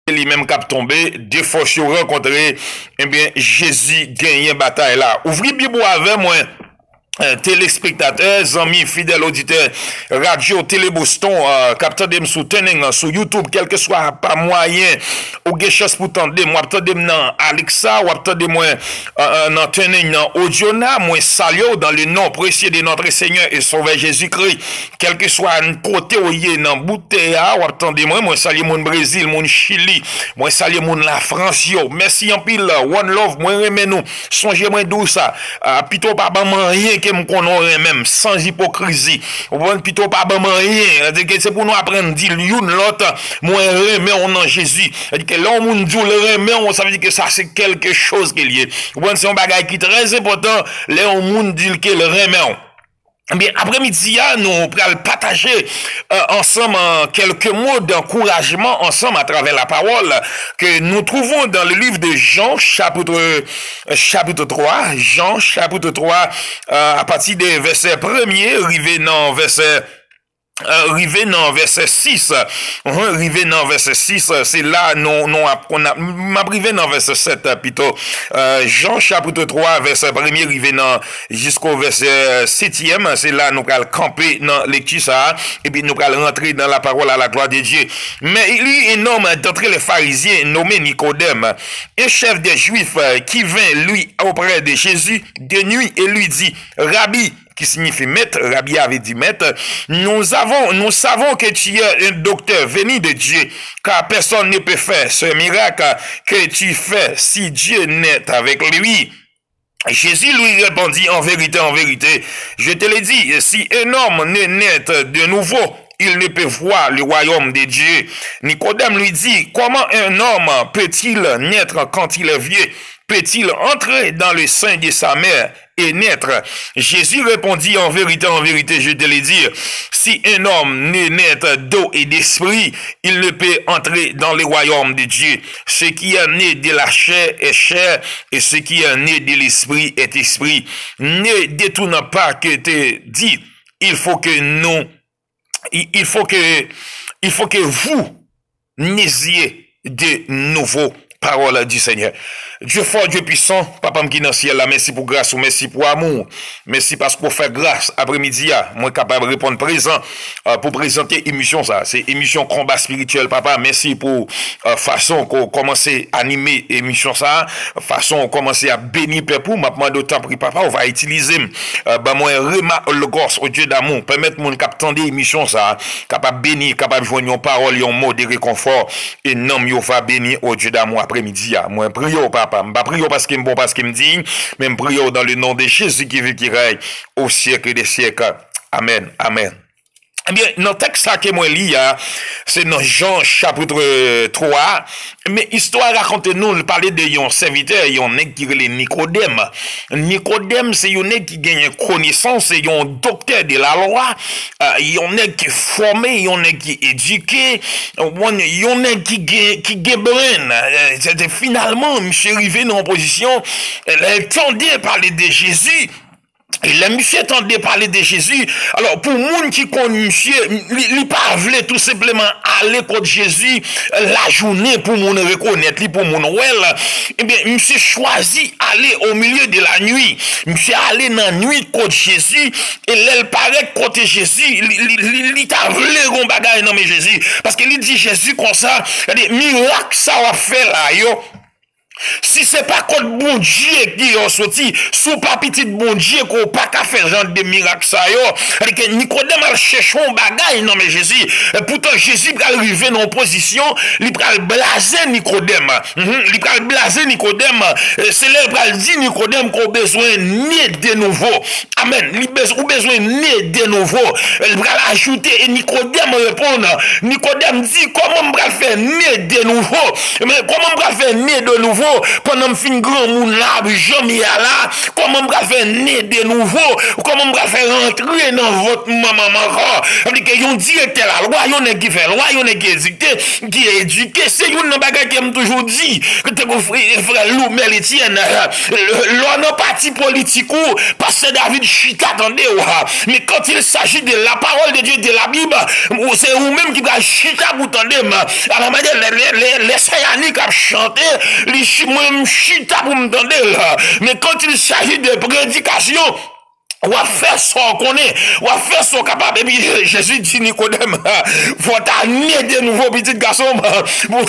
lui-même cap tombé, deux fois rencontré, eh bien, Jésus gagne bataille là. Ouvrez Bible avec moi. Téléspectateurs, amis, fidèles auditeurs, radio, télé Boston, capteur de soutenir sur YouTube, quel que soit pas moyen, ou quelque chose pour tendre, moi, attendez dans Alexa, ou attendez moi, dans tenir dans Audiona, moi, salut dans le nom précieux de notre Seigneur et Sauveur Jésus-Christ, quel que soit un côté où il est dans bouteille, ou attendez moi, salut mon Brésil, mon Chili, moi, salut mon la France, yo, merci en pile, one love, moi, remets nous, songez-moi d'où ça, plutôt pas rien que me connaît même sans hypocrisie ou plutôt pas bon rien c'est pour nous apprendre dire l'une l'autre moi remet on en Jésus que l'homme dit le remet on ça veut dire que ça c'est quelque chose qui est lié c'est un bagage qui est très important l'homme dit que le remet. Bien, après-midi, nous allons partager ensemble quelques mots d'encouragement ensemble à travers la parole que nous trouvons dans le livre de Jean, chapitre 3. Jean, chapitre 3, à partir des versets 1er, arrivé dans verset 6, c'est là, m'a privé dans verset 7, plutôt, Jean, chapitre 3, verset 1er, arrivé jusqu'au verset 7e, c'est là, nous allons camper dans lecture ça, et puis nous allons rentrer dans la parole à la gloire de Dieu. Mais il y a un homme d'entre les pharisiens, nommé Nicodème, un chef des Juifs, qui vint, lui, auprès de Jésus, de nuit, et lui dit, Rabbi, qui signifie maître, Rabbi avait dit maître, nous savons que tu es un docteur venu de Dieu, car personne ne peut faire ce miracle que tu fais si Dieu n'est avec lui. Jésus lui répondit, en vérité, je te le dis, si un homme ne naît de nouveau, il ne peut voir le royaume de Dieu. Nicodème lui dit, comment un homme peut-il naître quand il est vieux? Peut-il entrer dans le sein de sa mère et naître? Jésus répondit, en vérité, je te le dis, si un homme ne naît d'eau et d'esprit, il ne peut entrer dans le royaume de Dieu. Ce qui est né de la chair est chair, et ce qui est né de l'esprit est esprit. Ne détourne pas que te dit, il faut que vous naisiez de nouveau. Parole du Seigneur. Dieu fort, Dieu puissant, papa qui dans le ciel là, merci pour grâce, merci pour amour, merci parce qu'on fait grâce après-midi, moi capable de répondre présent pour présenter émission ça, c'est émission combat spirituel papa, merci pour façon qu'on commence à animer émission ça, façon qu'on commence à bénir peuple, m'a demandé autant pour papa, on va utiliser moi remarque le gosse au Dieu d'amour, permettre mon cap tendre émission ça, capable bénir, capable joindre une parole, un mot de réconfort et non yo va bénir au Dieu d'amour après-midi, moi prions papa. Pas prier parce qu'il me dit, mais prions dans le nom de Jésus qui vit, qui règne au siècle des siècles. Amen. Amen. Eh bien, notre texte que moi lis, c'est dans Jean chapitre 3, mais histoire raconte nous parler de yon serviteur, yon nèg qui relè Nicodème. Nicodème, c'est yon nèg qui gagne connaissance, c'est yon docteur de la loi, yon nèg qui formé, yon nèg qui éduqué, yon nèg qui gagne c'était finalement, monsieur arrivé dans une position, elle tendait parler de Jésus. Et le monsieur entendait parler de Jésus. Alors, pour moun qui connaît monsieur, il pas voulu tout simplement aller contre Jésus la journée pour moun reconnaître, pour moun well. Eh bien, monsieur choisit aller au milieu de la nuit. Monsieur aller dans la nuit contre Jésus. Et là, paraît côté Jésus, il t'a voulu gon bagay non mais Jésus. Parce qu'il dit Jésus comme ça, il dit, miracle ça va faire là, yo. Si c'est pas contre bon Dieu qui est sorti, sous pas petit bon Dieu qu'on pas qu'à faire genre de miracles ça yo, que Nicodème a cherché un bagage non mais Jésus, pourtant Jésus va arriver dans une position, il va blaser Nicodème. Il va blaser Nicodème, c'est là il va dire Nicodème qu'on a besoin né de nouveau. Amen. Il a besoin né de nouveau. Il va ajouter et Nicodème répond. Nicodème dit comment on va faire né de nouveau? Mais comment on va faire né de nouveau? nouveau, pendant que fin grand moun là, jamais là, comment me faire né de nouveau, comment me faire rentrer dans votre maman encore. Parce que yon directeur la loi, yon est qui fait loi, yon est qui est éduqué, c'est yon nan bagay qui aime toujours dit, que te frère Lou Meletienne, l'on a parti politique ou, pasteur David Chita, attendez, mais quand il s'agit de la parole de Dieu, de la Bible, c'est vous-même qui va chita pour tendre, à la manière, les Sayani qui chanté, les moi-même chita pour me tendre, mais quand il s'agit de prédication, on va faire ce qu'on est, on va faire ce qu'on est capable. Et puis Jésus dit Nicodème, faut t'amener de nouveaux petits garçons, pour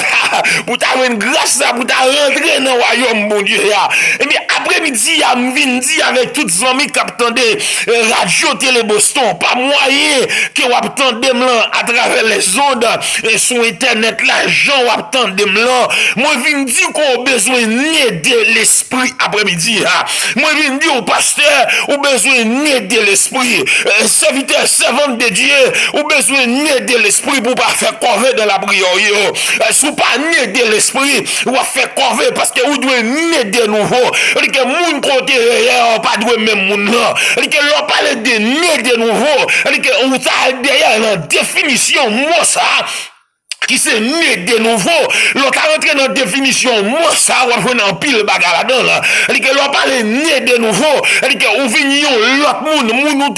t'avoir une grâce, pour rentrer dans le royaume, mon Dieu. Et puis après-midi, il y a dit avec toutes les amis qui attendent radio, télé Boston, pas moyen que vous attendez à travers les ondes, et sur Internet, là, gens vous attendez là. Moi, je viens dire qu'on a besoin de l'esprit après-midi. Moi, je viens dire au pasteur, on a besoin de l'esprit, serviteur, servante de Dieu, ou besoin de l'esprit pour pas faire corvée dans la prière. Si vous pas de l'esprit, ou faire corvée parce que vous devez de nouveau. Et que moun côté pas doué même moun là. Et que l'on parle de nouveau. Et que on t'a derrière la définition moi ça qui s'est né de nouveau, l'on a rentré dans la définition, moi ça, on va en pile bagarre là-dedans, là. Et que l'on parle né de nouveau, et que on vignon, l'autre moun ou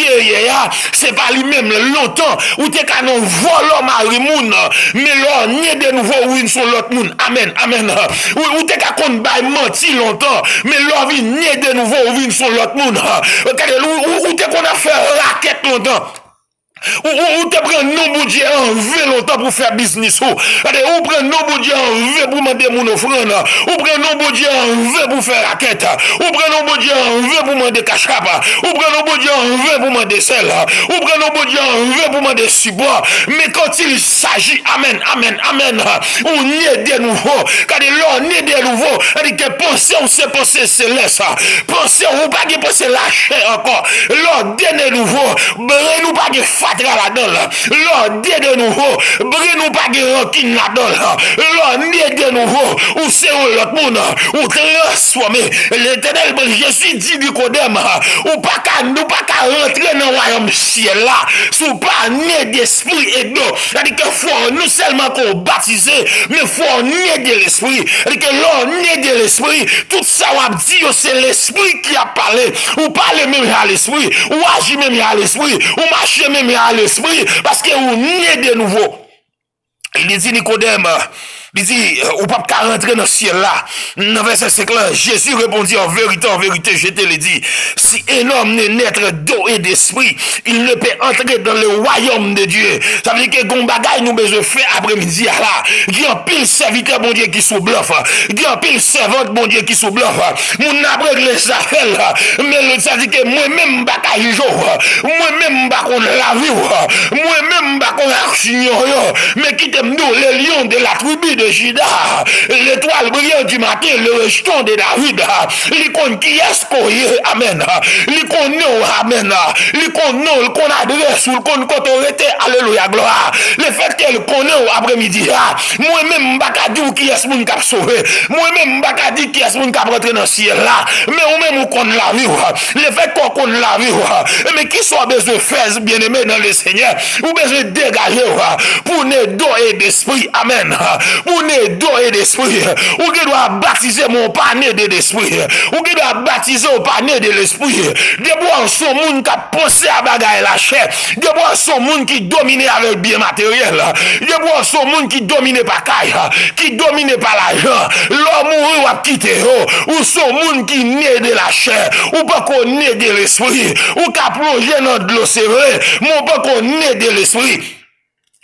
c'est pas lui-même, longtemps, ou t'es qu'à non voler mari moun, mais l'on né de nouveau, ou une sur l'autre moun, amen, amen. Ou t'es qu'à qu'on baille menti longtemps, mais l'on vient né de nouveau, ou une sur l'autre moun, ou t'es qu'on a fait raquette longtemps. Ou te prend non bon Dieu en veut longtemps pour faire business ou prend non bon Dieu en veut pour demander mon offrande ou prend non bon Dieu en veut pour faire raquette ou prend non bon Dieu en veut pour demander cachap ou prend non bon Dieu en veut pour demander sel ou prend non bon Dieu en veut pour demander support mais quand il s'agit amen amen amen on est de nouveau quand l'on est de nouveau que penser on sait penser céleste penser on pas que penser lâcher encore l'on de nouveau nous pas que là-dedans, l'on dit de nouveau, nous pas de rancune là-dedans, l'on dit de nouveau, ou c'est l'autre monde, ou transformer, l'éternel, Jésus dit Nicodème, ou pas qu'à rentrer dans le royaume ciel là, sous pas né d'esprit et d'eau, c'est-à-dire qu'il faut nous seulement qu'on baptise, mais faut né de l'esprit, c'est-à-dire que l'on né de l'esprit, tout ça on dit, c'est l'esprit qui a parlé, ou parle même à l'esprit, ou agit même à l'esprit, ou marche même à l'esprit, parce que vous n'est de nouveau. Il dit Nicodème, il dit, ou pas qu'à rentrer dans le ciel là. Dans verset 5 là, Jésus répondit en vérité, je te le dis, si un homme n'est naître d'eau et d'esprit, il ne peut entrer dans le royaume de Dieu. Ça veut dire que gon bagay nous besoin faire après-midi là. Il y a un pile serviteur bon Dieu qui sous bluff. Il y a un pile servante bon Dieu qui sous bluff. Mon après les affaires là, mais ça veut dire que moi-même pas jour, moi-même pas qu'on la vie, moi-même pas qu'on action mais qui t'aime nous les lions de la tribu de Juda, l'étoile brillante du matin, le rejeton de David, l'icône qui est amen, l'icône non, amen, l'icône non, l'icône adresse, l'icône autorité, alléluia, gloire, le fait qu'elle connaît après-midi, moi-même, m'baka dit qui est moun k'ap sauvé, moi-même, m'baka dit qui est moun k'ap rentré dans le ciel là, mais ou même ou qu'on la vie, le fait qu'on connaît la vie, mais qui soit besoin de faire bien aimé dans le Seigneur, ou besoin de dégager, pour ne d'eau et d'esprit, amen, pour ne d'eau et d'esprit, ou qui doit baptiser mon panier de l'esprit, ou qui doit baptiser au panier de l'esprit, des bois sont moun qui a pensé à bagaille la chair, des bois sont moun qui domine avec bien matériel, des bois sont moun qui domine par caille, qui domine par l'argent, l'homme ou a quitté, ou sont moun qui naît de la chair, ou pas qu'on naît de l'esprit, ou qui a plongé dans de l'eau, c'est vrai, mon pas qu'on naît de l'esprit.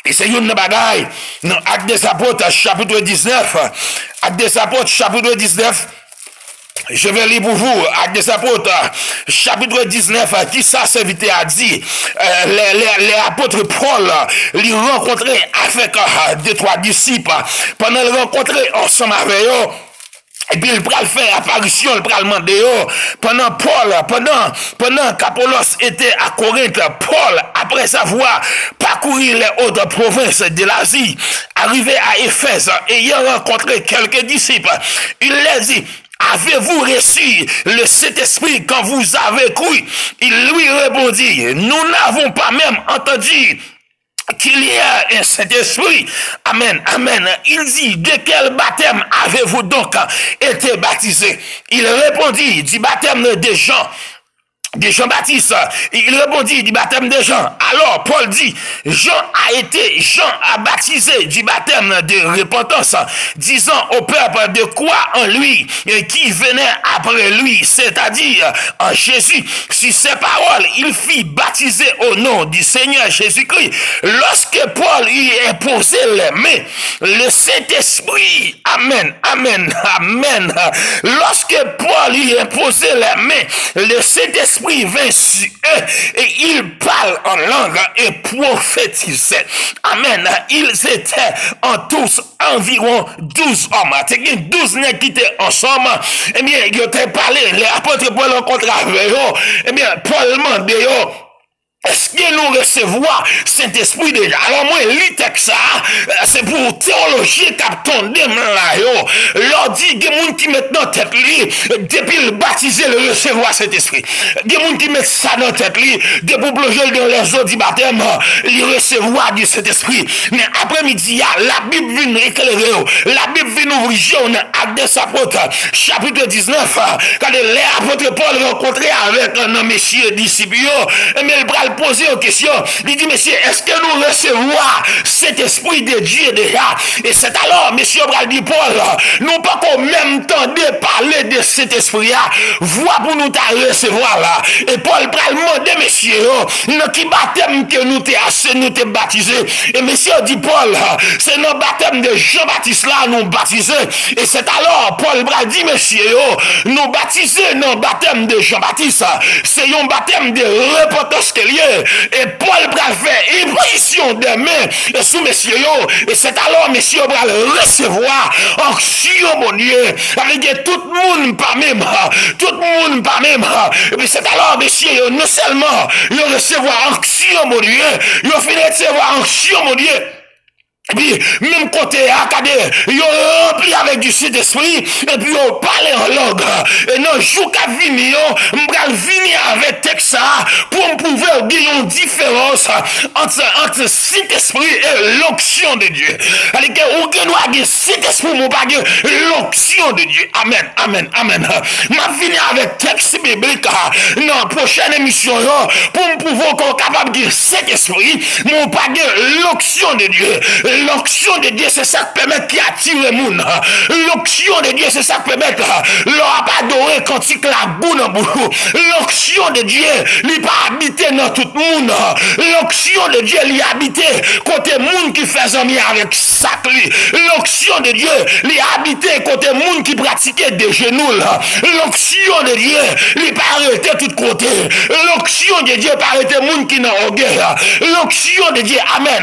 Et c'est une bagaille dans Actes des Apôtres, chapitre 19. Actes des Apôtres, chapitre 19. Je vais lire pour vous, Actes des Apôtres, chapitre 19, qui ça serviteur a dit, les apôtres Paul, les rencontrer avec deux, trois disciples, pendant les rencontrer ensemble avec eux, Et puis il pral faire apparition, il pral demander pendant qu'Apollos était à Corinthe, Paul, après savoir parcouru les hautes provinces de l'Asie, arrivé à Éphèse, ayant rencontré quelques disciples, il leur dit: avez-vous reçu le Saint-Esprit quand vous avez cru? Il lui répondit: nous n'avons pas même entendu qu'il y a un Saint-Esprit. Amen, amen. Il dit: de quel baptême avez-vous donc été baptisé? Il répondit: du baptême de Jean-Baptiste. Il répondit: du baptême de Jean. Alors Paul dit: Jean a baptisé du baptême de repentance, disant au peuple de croire en lui qui venait après lui, c'est-à-dire en Jésus. Sur ces paroles, il fit baptiser au nom du Seigneur Jésus-Christ. Lorsque Paul y imposé les mains, le Saint-Esprit, amen, amen, amen. Lorsque Paul y imposé les mains, le Saint-Esprit vint sur eux et ils parlent en langue et prophétisaient. Amen. Ils étaient en tous environ 12 hommes. C'est-à-dire 12 nègres qui étaient ensemble. Eh bien, ils ont parlé. Les apôtres Paul rencontrent avec eux. Eh bien, Paul demande est-ce que nous recevons Saint-Esprit déjà? Alors moi, lis texte ça, c'est pour théologie capton de là yo. Leur dit, il y a des gens qui mettent dans tête li, depuis le baptisé, le recevoir Saint-Esprit. Il y a des gens qui mettent ça dans tête li, depuis plonger dans les eaux du baptême, le recevoir du Saint-Esprit. Mais après-midi, la Bible vient éclairer, la Bible vient ouvrir on Actes des Apôtres, chapitre 19, quand les apôtres Paul rencontré avec un homme messieurs disciples, mais il pral poser une question. Il dit: monsieur, est-ce que nous recevons cet esprit de Dieu déjà? Et c'est alors, monsieur Bral dit: Paul, nous pas qu'au même temps de parler de cet esprit-là, voix pour nous recevoir là. Et Paul pral demander, monsieur, dans qui baptême que nous t'es baptisé? Et monsieur dit: Paul, c'est dans le baptême de Jean-Baptiste là, nous baptisé. Et c'est alors, Paul Bral dit: monsieur, nous baptisé dans le baptême de Jean-Baptiste. C'est un baptème de repentance que lié. Et Paul bral fait imposition de main sous messieurs. Et c'est alors messieurs bral recevoir onction mon Dieu. Avec tout le monde pas même. Tout le monde pas même. Et puis c'est alors messieurs, non seulement ils recevoir onction mon Dieu, ils finissent de recevoir onction mon Dieu. Et puis, même côté acadé, ils ont rempli avec du Saint-Esprit, et puis ils ont parlé en langue. Et non, je vais venir avec texte pour pouvoir gagner une différence entre Saint-Esprit et l'onction de Dieu. C'est-à-dire que nous avons Saint-Esprit, nous pas l'onction de Dieu. Amen, amen, amen. Je vais venir avec texte biblique dans la prochaine émission pour pouvoir être capable de dire Saint-Esprit, nous pas l'onction de Dieu. L'onction de Dieu, c'est ça qui permet qui attire le monde. L'onction de Dieu, c'est ça qui permet leur adorer quand il la boue dans bouche. L'onction de Dieu, il pas habiter dans tout le monde. L'onction de Dieu, il habiter côté monde qui fait amis avec sac. L'onction de Dieu, il habiter côté monde qui pratiquait des genoux. L'onction de Dieu, il pas arrêter tout côté. L'onction de Dieu, pas arrêter monde qui n'a guerre. L'onction de Dieu, amen.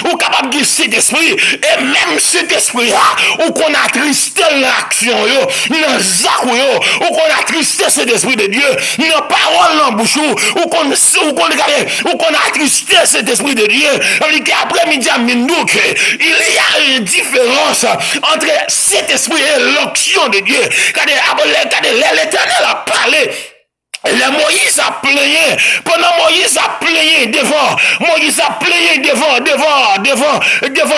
Ou capable de Saint-Esprit, et même cet esprit-là, ou qu'on a tristé l'action, dans Zach, ou qu'on a tristé cet esprit de Dieu, dans parole en bouche, ou qu'on a tristé cet esprit de Dieu, après-midi à Mindouk, il y a une différence entre cet esprit et l'onction de Dieu. Quand l'Éternel a parlé, le Moïse a plaigné. Pendant Moïse a plaigné devant. Moïse a plaigné devant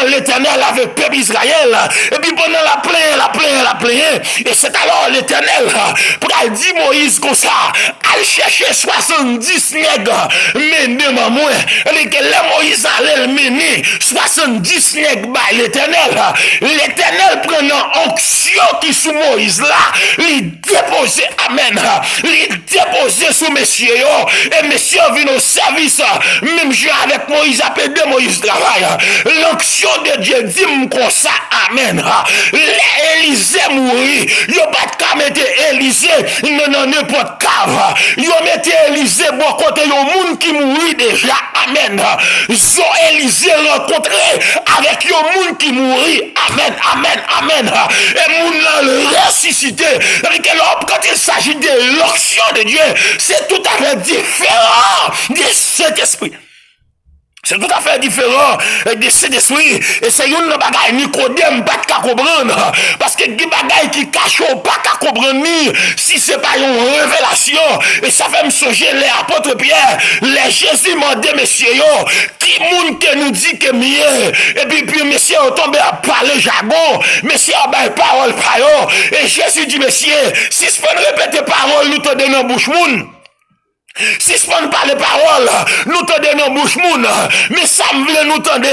l'Éternel avec le peuple Israël. Et puis pendant la plaigné. Et c'est alors l'Éternel pour aller dire Moïse comme ça, aller chercher 70 nègres, mais de moi. Et que là Moïse allait mener 70 nègres by l'Éternel. L'Éternel prenant onction qui sous Moïse là, il déposait, amen, il déposait sous messieurs, et messieurs viennent au service, même je avec Moïse, appelé de Moïse travail. L'onction de Dieu dit comme ça, amen. L'Élysée mourit, il n'y a pas de cas mettre Élysée, non, n'importe cave. Il y a mettre Élysée, bon côté, il y a un monde qui mourit déjà, amen. Ils ont Élysée rencontré avec un monde qui mourit, amen, amen, amen. Et monde là, le ressuscité. simplicité. Quand il s'agit de l'onction de Dieu, c'est tout à fait différent de cet esprit. C'est tout à fait différent de cet esprit. Et c'est une bagaille Nicodème pas qu'à comprendre. Parce que des bagailles qui cachent pas qu'à comprendre si c'est pas une révélation. Et ça fait me songer les apôtres Pierre, les Jésus m'a dit, messieurs, qui moun que nous dit que mieux. Et puis messieurs, on tombe à parler jargon. Messieurs, ben parole par eux. Et Jésus dit, messieurs, si je peux répéter parole, nous te donnons bouche moun. Si je ne parle parole, nous te donnons bouche moun, mais ça me voulait nous tendre,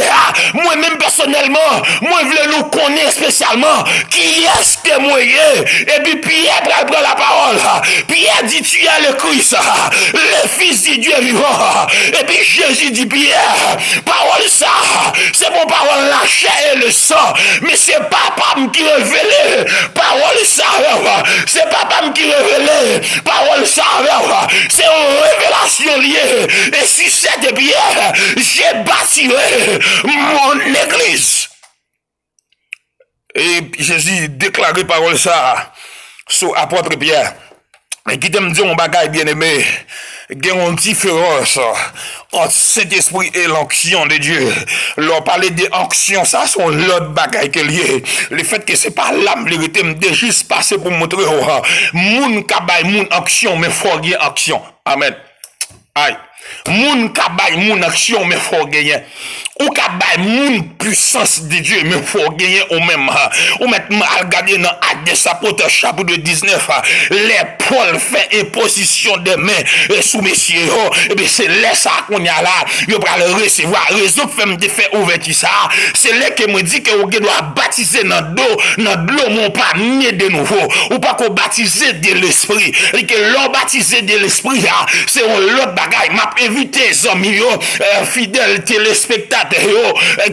moi-même personnellement, moi je voulais nous connaître spécialement qui est-ce que moi et puis Pierre prend la parole. Pierre dit tu es le Christ, le Fils du Dieu vivant. Et puis Jésus dit Pierre, parole ça, c'est mon parole la chair et le sang, mais c'est papa qui révèle, parole ça, c'est papa qui révèle, parole ça, c'est révélation liée. Et si c'est bien, j'ai bâti mon église. Et Jésus déclaré parole ça sur apôtre Pierre. Et qui t'aime dire mon bagage bien aimé, il y a une différence entre Saint-Esprit et l'onction de Dieu. Leur parler de onction, ça sont l'autre bagaille que lié. Le fait que c'est pas l'âme vérité, me juste passer pour montrer moun kabay moun onction, mais faut gagner onction. Amen. Aïe. Moun kabay moun action, mais faut gagner. Ou kabay moun puissance de Dieu, mais faut gagner au même. Ou maintenant, regarder dans Actes des Apôtres, chapitre 19, les Paul fait imposition de main sous messieurs. Et bien, c'est là ça qu'on y a là. Yo va le recevoir. Raison fait me faire ouverture ça. C'est là que me dit que vous doit baptiser dans l'eau, mon pas né de nouveau. Ou pas qu'on baptiser de l'esprit. Et que l'on baptiser de l'esprit là, c'est un autre bagaille. M'a invité les amis, fidèles téléspectateurs.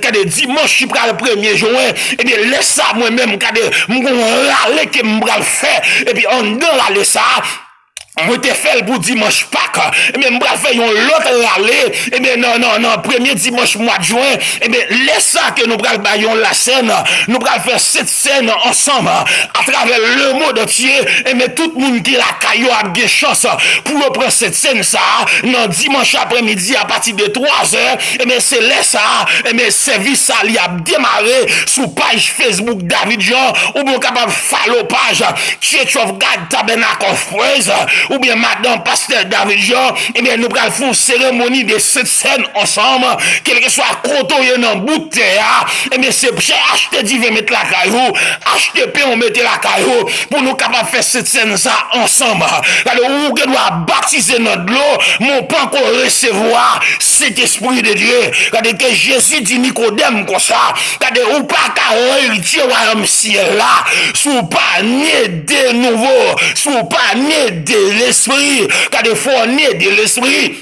Quand dimanche, le 1er juin, et bien, laisse ça moi-même, quand je que je faire, et puis on donne la ça. Moi te fait pour dimanche Pâques, et bien m'bral faire l'autre râler, et bien non, premier dimanche mois de juin, et bien laisse ça que nous bral baillons la scène, nous bral faire cette scène ensemble, à travers le monde entier, et bien tout le monde qui la caillou a des chances pour prendre cette scène ça, non dimanche après-midi à partir de 3h, et bien c'est là ça, et bien service ça li a démarré sur page Facebook David Jean, ou bien capable follow page Church of God Tabernacle of Praise, ou bien madame pasteur David Jean, et bien nous allons faire une cérémonie de cette scène ensemble, quel que soit côté dans bout de terre, et bien c'est acheter divin mettre la caillou, acheter pain on mettre la caillou, pour nous capables faire cette scène ça ensemble. Alors on doit baptiser notre l'eau, mon pas encore recevoir cet esprit de Dieu. Regardez que Jésus dit Nicodème comme ça, regardez ou pas qu'à héritier royaume ciel là, sous pas né de nouveau, sous pas né de l'esprit, car des fois né de l'esprit.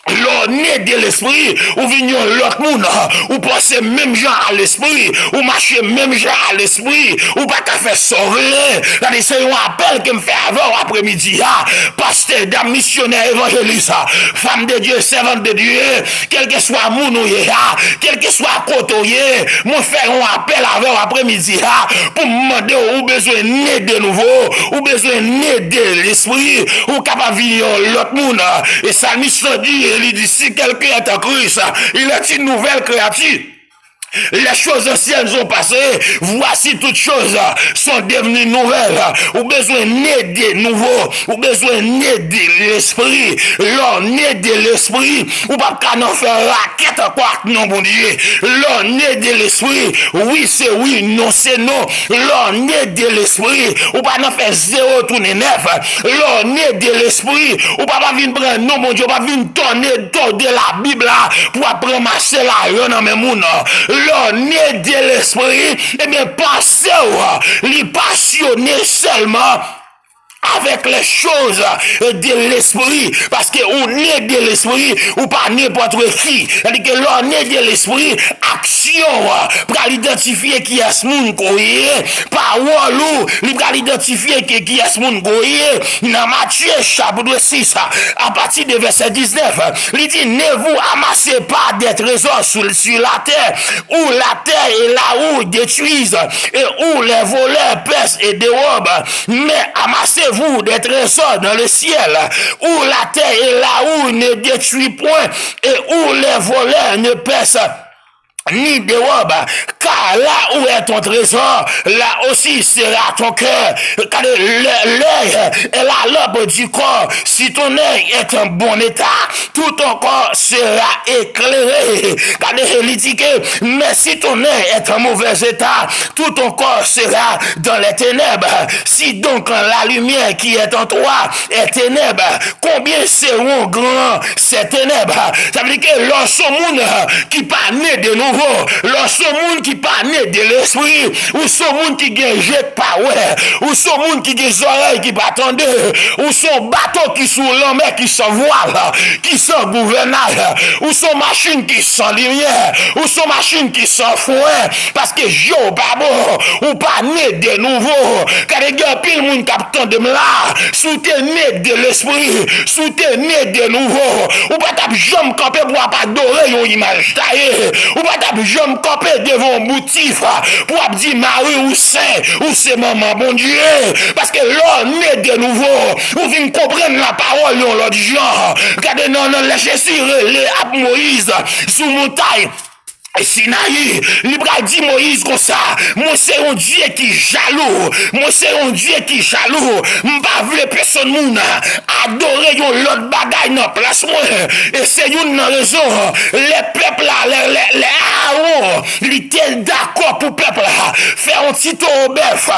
L'on né de l'esprit, ou vignon l'autre monde, ou pensez même gens à l'esprit, ou marcher même gens à l'esprit, ou pas qu'à faire sauver. C'est un appel que me fait avant après-midi, pasteur, dame, missionnaire, évangéliste, femme de Dieu, servante de Dieu, quel que soit mon quel que soit côté, moi faire un appel avant après-midi, pour me demander ou besoin né de nouveau, ou besoin né de l'esprit, ou capable de venir l'autre monde. Et ça mission dit, il dit si quelqu'un est en Christ, il est une nouvelle créature. Les choses anciennes sont passées, voici toutes choses sont devenues nouvelles. Ou besoin né de nouveau, ou besoin né de l'esprit. L'on né de l'esprit, ou pas qu'à nous faire raquette encore, non bon Dieu. L'on né de l'esprit, oui c'est oui, non c'est non. L'on né de l'esprit, ou pas nous faire 0 tourner 9. L'on né de l'esprit, ou pas venir prendre, non bon Dieu, pas venir tourner de la Bible là, pour ramasser la yon dans mes mouns. L'on né de l'esprit, et bien pensez, les passionner seulement avec les choses de l'esprit, parce que on est de l'esprit, ou pas n'importe qui. C'est-à-dire que l'on est de l'esprit, action, pour identifier qui est ce monde koye, parole ou, pour identifier qui est ce monde koye, dans Matthieu chapitre 6, à partir de verset 19, il dit, ne vous amassez pas des trésors sur la terre, où la terre est là où ils détruisent, et où les voleurs pèsent et dérobent, mais amassez-vous des trésors dans le ciel, où la terre est là où il ne détruit point, et où les voleurs ne pèsent ni dérobe, car là où est ton trésor, là aussi sera ton cœur. Car l'œil est la lampe du corps. Si ton œil est en bon état, tout ton corps sera éclairé. Car il dit que, mais si ton œil est en mauvais état, tout ton corps sera dans les ténèbres. Si donc la lumière qui est en toi est ténèbres, combien seront grands ces ténèbres? Ça veut dire que lorsqu'on monde qui pas né de nouveau, lorsque monde qui pas né de l'esprit, ou ce monde qui gagne jet power, ou ce monde qui gagne oreilles qui pas attendre, ou son bateau qui sous la mer qui s'en voile, qui s'en gouverneur, ou son machine qui s'en lumière, ou son machine qui s'en foin, parce que yo babo, ou pas né de nouveau, car il y a pile monde qui de là, sous t'es né de l'esprit, sous t'es né de nouveau, ou pas t'as jamais campé pour pas adorer une image taillée, ou pas t'as jamais campé devant un motif pour dire Marie ou Saint ou c'est maman bon Dieu, parce que l'homme est de nouveau, ou vient comprendre la parole de l'autre genre, regardez non non les Jésus les Moïse sous montagne Sinaï, il dit Moïse comme ça, moi c'est un Dieu qui jaloux, moi c'est un Dieu qui jaloux, m'pas vle personne moun adorer yon l'autre bagaille dans place moi, et c'est une raison, les peuples là, les Aaron, ils étaient d'accord pour peuple là, faire un petit au bœuf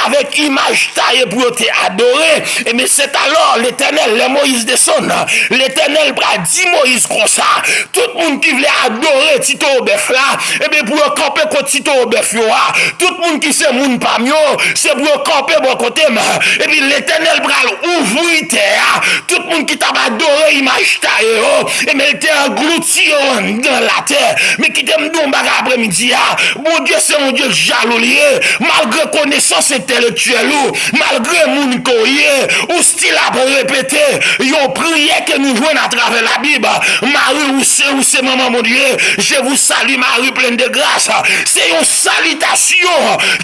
avec image taillée pour te adorer, et mais c'est alors l'Éternel, le Moïse descend, l'Éternel dit Moïse comme ça, tout le monde qui voulait adorer Tito au bœuf là, et bien pour camper contre Tito au bœuf tout le monde qui sait moun parmi eux, c'est pour camper bon côté, et puis l'Éternel bral ouvrir terre, tout le monde qui t'a adoré image taillée, et mais il était englouti dans la terre, mais qui t'aime donc bagarre après-midi, bon Dieu c'est mon Dieu jaloux, malgré connaissance intellectuelle, malgré moun koye, ou style à répéter, yon prière que nous jouons à travers la Bible, Marie ou c'est maman mon Dieu, je vous salue Marie pleine de grâce, c'est une salutation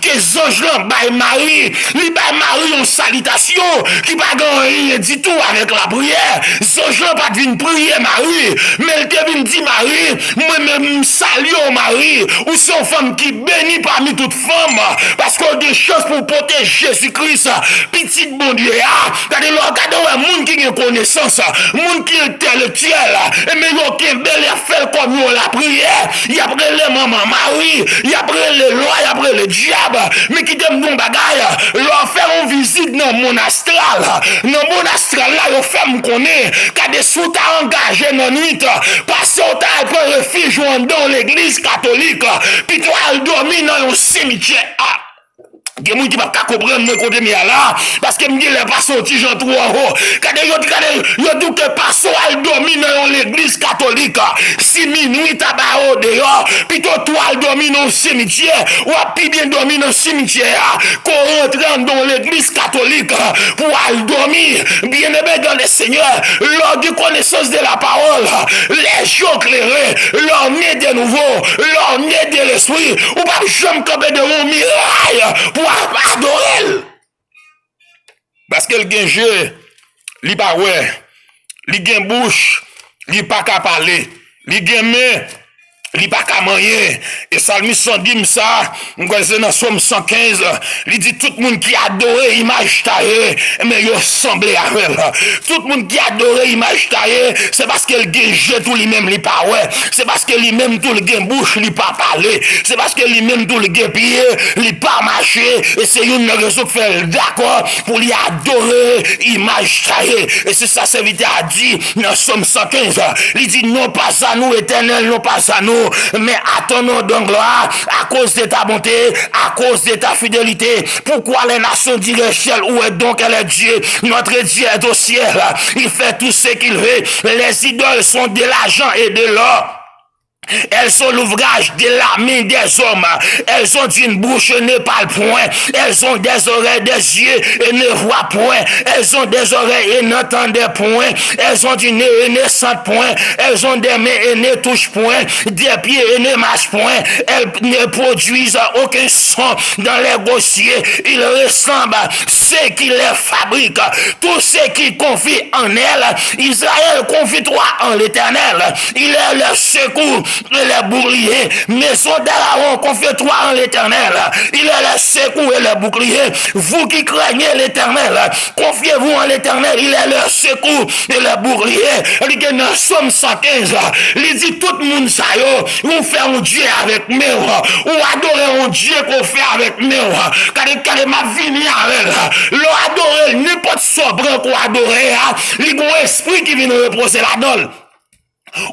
que les anges là baillent Marie, li baillent Marie une salutation qui pas rien du tout avec la prière, les anges là pas d'une prière Marie, mais elle te vient dire Marie, moi-même salue Marie, ou c'est une femme qui bénit parmi toutes femmes, parce qu'on a des choses pour protéger Jésus-Christ, petite bon Dieu, regardez un monde qui a connaissance, monde qui est intellectuel, et mais yon qui est bel et fait comme yon la prière, il y a après les mamans Marie, il y a après les lois, il y a après le diable, mais qui t'aime bon bagaille, leur faire une visite dans mon astral, dans mon astral là, yon fait me connaître, quand des sous t'as engagé dans la nuit, parce que t'as pris refuge dans l'église catholique, puis tu as dormi dans un cimetière. Gen moun qui va pas comprendre mon côté mi là parce que me dit les pas sorti Jean 3 en haut quand yo dit que pasteur al domine dans l'église catholique si minuit tabac dehors puis toi al domine dans cimetière ou puis bien domine dans cimetière qu'on rentre dans l'église catholique pour al dormir bien aimé dans le Seigneur lors de connaissance de la parole les gens éclairés leur nez de nouveau leur nez de l'esprit ou pas jamais camper de mon miraille pour adorer. Parce que le gen jeu, li pa ouais, li gen bouche, li pa ka parler, li gen main, li pa ka manger. Et Salmiste 110 ça, c'est dans Somme 115, il dit tout le monde qui adore image taillée, mais il ressemble à elle. Tout le monde qui adore image taillée, c'est parce qu'elle gen jeu tout lui-même li pa ouais, c'est parce que lui-même tout le gen bouche li pa parler, c'est parce que lui-même tout le gen pied li pa marcher, et c'est une raison qui fait d'accord pour lui adorer image taillée. Et c'est ça serviteur a dit dans Somme 115, il dit non pas à nous éternel, non pas à nous, nous, mais à ton nom de gloire, à cause de ta bonté, à cause de ta fidélité. Pourquoi les nations diraient, où est donc elle est Dieu? Notre Dieu est au ciel. Il fait tout ce qu'il veut. Les idoles sont de l'argent et de l'or. Elles sont l'ouvrage de la main des hommes. Elles ont une bouche et ne parlent point. Elles ont des oreilles, des yeux et ne voient point. Elles ont des oreilles et n'entendent point. Elles ont du nez et ne sentent point. Elles ont des mains et ne touchent point. Des pieds et ne marchent point. Elles ne produisent aucun son dans les gossiers. Ils ressemblent à ceux qui les fabriquent. Tous ceux qui confient en elles. Israël, confie-toi en l'Éternel. Il est le secours et les boucliers. Maison d'Aaron, confie-toi en l'Éternel. Il est le secours et le bouclier. Vous qui craignez l'Éternel, confiez-vous en l'Éternel. Il est le secours et le bouclier. Il dit dans Somme 115, il dit tout le monde ça yo, ou fait un Dieu avec moi, ou adorer un Dieu qu'on fait avec moi. Quand ma vie n'y avec, l'on adorer n'importe sobre qu'on adorer, il y a un esprit qui vient reposer la dole.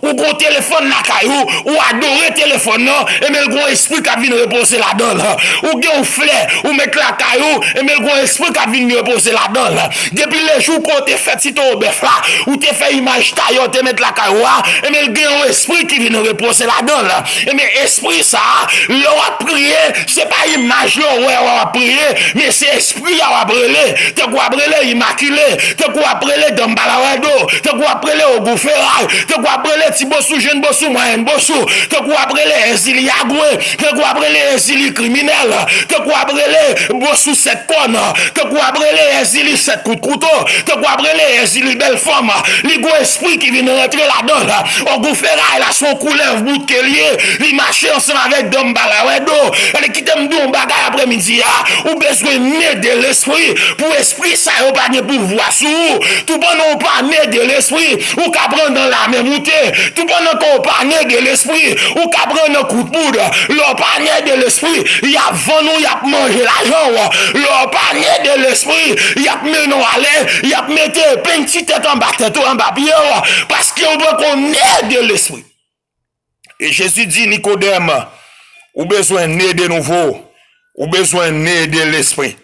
Ou qu'on téléphone la caillou, ou adorer téléphone non, et mais le grand esprit qui vient reposer la donne. Ou qu'on flair, ou mettre la caillou, et mais le grand esprit qui vient reposer la donne. Depuis les jours qu'on te fait si ton bœuf là, ou te fait image taillot, te mettre la caillou, et mais le grand esprit qui vient reposer la donne. Et mais esprit ça, l'on a prié, c'est pas image là, ouais, on a prié, mais c'est esprit à brûler. Te quoi brûler immaculé, te quoi brûler dans Balarado, te quoi brûler au Goufferail, te quoi les petits bossous, jeunes bossous, moyens bossous, te quoi après les exilés agoués, te quoi après les exilés criminels, te quoi après les bossous 7 connes, te quoi après les exilés 7 coups de couteau, te quoi après les exilés belles femmes, les gros esprits qui viennent rentrer là-dedans, au Goufferail, là, son couleur, bout de lié, ils marchent ensemble avec Dom Balawedo, et qui t'aiment d'où bagaille après-midi, ou besoin de l'esprit, pour esprit, ça y'a pas de pouvoir sous, tout bon non pas de l'esprit, ou qu'à prendre dans la même montée, tout pendant qu'on parle de l'esprit, ou qu'à prendre un coup de poudre, l'on parle de l'esprit, il y a vendu, il y a mangé l'argent, l'on parle de l'esprit, il y a mené aller, il y a mis une petite tête en bas, tête en bas, parce qu'on veut qu'on ait de l'esprit. Et Jésus dit, Nicodème, ou besoin de naître de nouveau, ou besoin de naître de l'esprit,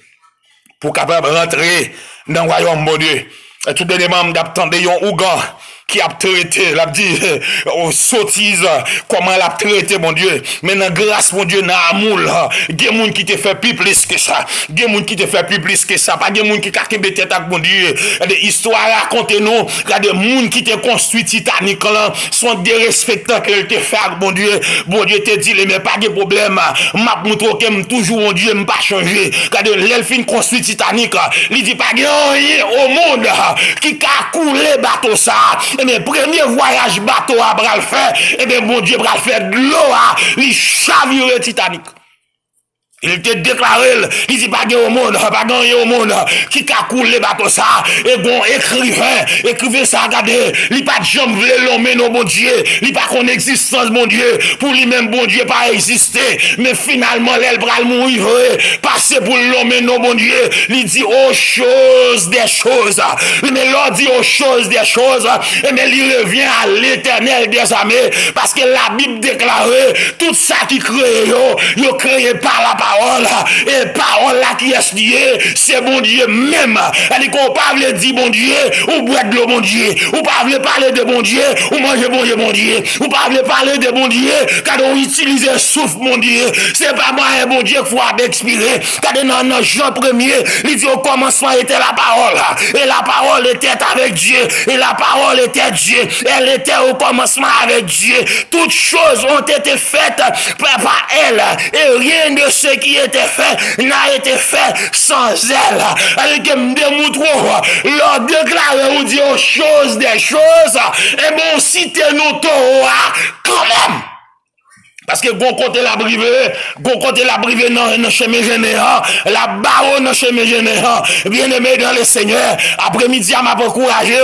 pour capable rentrer dans le royaume de Dieu. Et tout dernièrement, d'attendre un Ougan qui a traité, l'a dit, aux sottises, comment l'a traité, mon Dieu. Maintenant, grâce, mon Dieu, dans l'amour, il y a des gens qui te fait plus que ça. Il y a des gens qui te fait plus que ça. Pas des gens qui ont des têtes avec mon Dieu. Il y a des histoires à raconter, non. Il y a des gens qui te construit Titanic, là, sont des respectants qu'elle te fait avec mon Dieu. Bon Dieu te dit, mais pas de problème. M'a montré que toujours, mon Dieu, m'a pas changé. Quand l'elfine construit Titanic, il dit pas rien au monde qui a coulé bateau ça. Et bien, premier voyage bateau à bras le fait, et bien, mon Dieu, bras le fait de l'eau, il chavire Titanic. Il te déclaré, il dit pas au monde, pas gagné au monde, qui a coulé bateau ça, et bon, écrivain ça, regardez, il pas de jambe vle l'homme, non, mon Dieu, il pas qu'on existence, mon Dieu, pour lui-même, bon Dieu, pas exister, mais finalement, l'aile bras mourir, passer pour l'homme, non, mon Dieu, il dit aux choses des choses, mais l'on dit aux choses des choses, mais il revient à l'Éternel des armées, parce que la Bible déclare, tout ça qui crée, yo créé par la parole. Et parole là qui est liée, c'est bon Dieu même. Elle dit qu'on parle dire bon Dieu, ou boire de l'eau bon Dieu, ou pas parler de bon Dieu, ou manger bon Dieu, ou pas parler de bon Dieu, quand on utilise souffle mon Dieu, c'est pas moi un bon Dieu qu'il faut expirer. Quand dans Jean 1er, il dit au commencement était la parole, et la parole était avec Dieu, et la parole était Dieu, elle était au commencement avec Dieu. Toutes choses ont été faites par elle, et rien de ce qui était fait n'a été fait sans elle. Elle me démontre, leur déclare ou dit aux choses des choses, et bon, si t'es nous quand même. Parce que gon côté la brivé dans chemin général, la barre dans chemin général. Bien-aimé dans le Seigneur, après-midi, m'a encouragé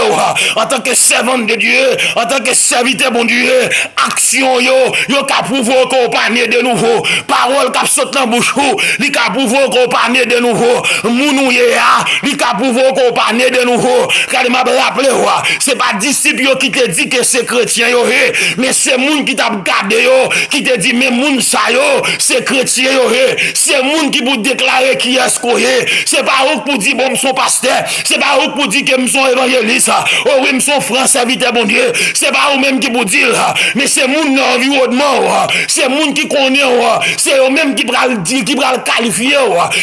en tant que servante de Dieu, en tant que serviteur bon Dieu, action yo ka pouvoir accompagner de nouveau. Parole qui saute dans bouche li ka pouvoir accompagner de nouveau. Mounouye li ka pouvoir accompagner de nouveau. Car m'a rappelé c'est pas disciple qui te dit que c'est chrétien mais c'est moun qui t'a gardé qui te dit mais moun sa yo c'est chrétien c'est moun qui pour déclarer qui est ce qu'on est. C'est pas eux pour dire bon son pasteur, c'est pas eux pour dire que son évangéliste, oh oui son frère serviteur bon Dieu, c'est pas eux même qui pour dire mais c'est moun dans l'environnement, c'est moun qui connaît, c'est eux même qui pral dire qui pral qualifier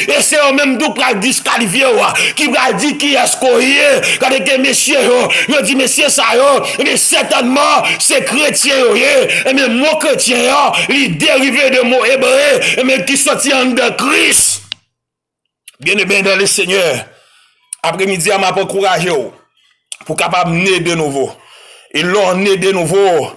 et c'est eux même tout pral disqualifier qui pral dire qui est ce qu'on est. Quand que messieurs yo dit messieurs ça yo mais certainement c'est chrétien mais mot chrétien il dérivé de mot hébreu mais qui sorti en de Christ. Bien dans le Seigneur, après-midi m'a encouragé pour capable né de nouveau. Et l'on né de nouveau